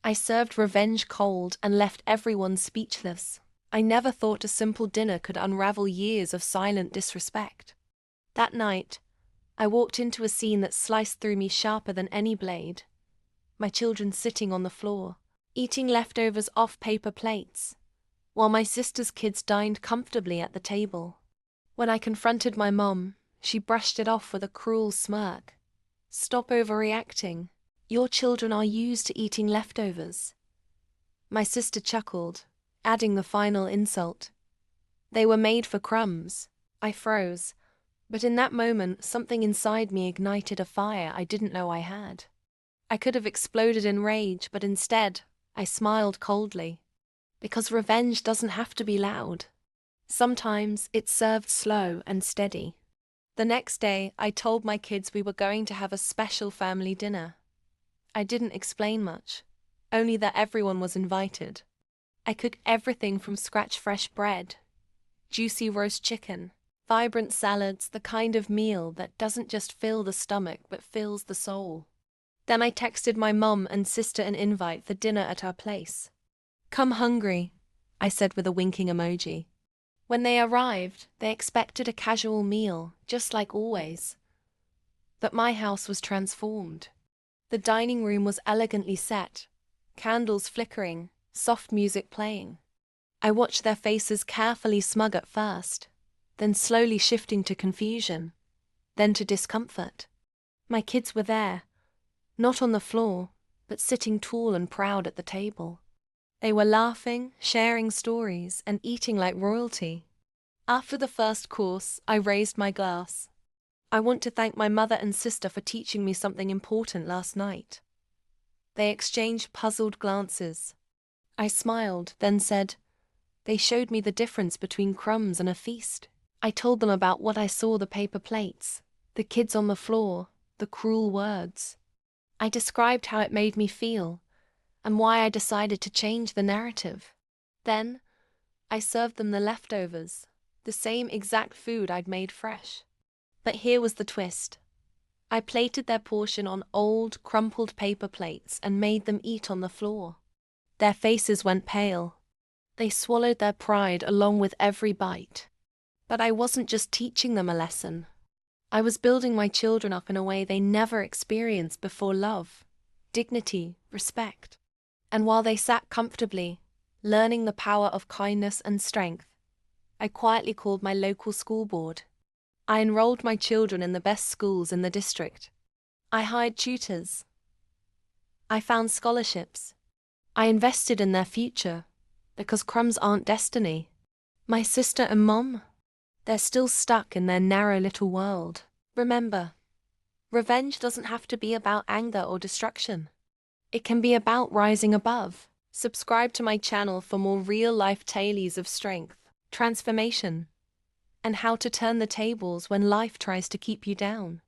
I served revenge cold and left everyone speechless. I never thought a simple dinner could unravel years of silent disrespect. That night, I walked into a scene that sliced through me sharper than any blade. My children sitting on the floor, eating leftovers off paper plates, while my sister's kids dined comfortably at the table. When I confronted my mom, she brushed it off with a cruel smirk. "Stop overreacting. Your children are used to eating leftovers." My sister chuckled, adding the final insult. "They were made for crumbs." I froze, but in that moment something inside me ignited a fire I didn't know I had. I could have exploded in rage, but instead, I smiled coldly. Because revenge doesn't have to be loud. Sometimes it's served slow and steady. The next day, I told my kids we were going to have a special family dinner. I didn't explain much, only that everyone was invited. I cooked everything from scratch: fresh bread, juicy roast chicken, vibrant salads, the kind of meal that doesn't just fill the stomach but fills the soul. Then I texted my mom and sister an invite for dinner at our place. "Come hungry," I said with a winking emoji. When they arrived, they expected a casual meal, just like always. But my house was transformed. The dining room was elegantly set, candles flickering, soft music playing. I watched their faces, carefully smug at first, then slowly shifting to confusion, then to discomfort. My kids were there, not on the floor, but sitting tall and proud at the table. They were laughing, sharing stories, and eating like royalty. After the first course, I raised my glass. "I want to thank my mother and sister for teaching me something important last night." They exchanged puzzled glances. I smiled, then said, "They showed me the difference between crumbs and a feast." I told them about what I saw: the paper plates, the kids on the floor, the cruel words. I described how it made me feel, and why I decided to change the narrative. Then, I served them the leftovers, the same exact food I'd made fresh. But here was the twist. I plated their portion on old, crumpled paper plates and made them eat on the floor. Their faces went pale. They swallowed their pride along with every bite. But I wasn't just teaching them a lesson. I was building my children up in a way they never experienced before: love, dignity, respect. And while they sat comfortably, learning the power of kindness and strength, I quietly called my local school board. I enrolled my children in the best schools in the district. I hired tutors. I found scholarships. I invested in their future, because crumbs aren't destiny. My sister and mom, they're still stuck in their narrow little world. Remember, revenge doesn't have to be about anger or destruction. It can be about rising above. Subscribe to my channel for more real-life tales of strength, transformation, and how to turn the tables when life tries to keep you down.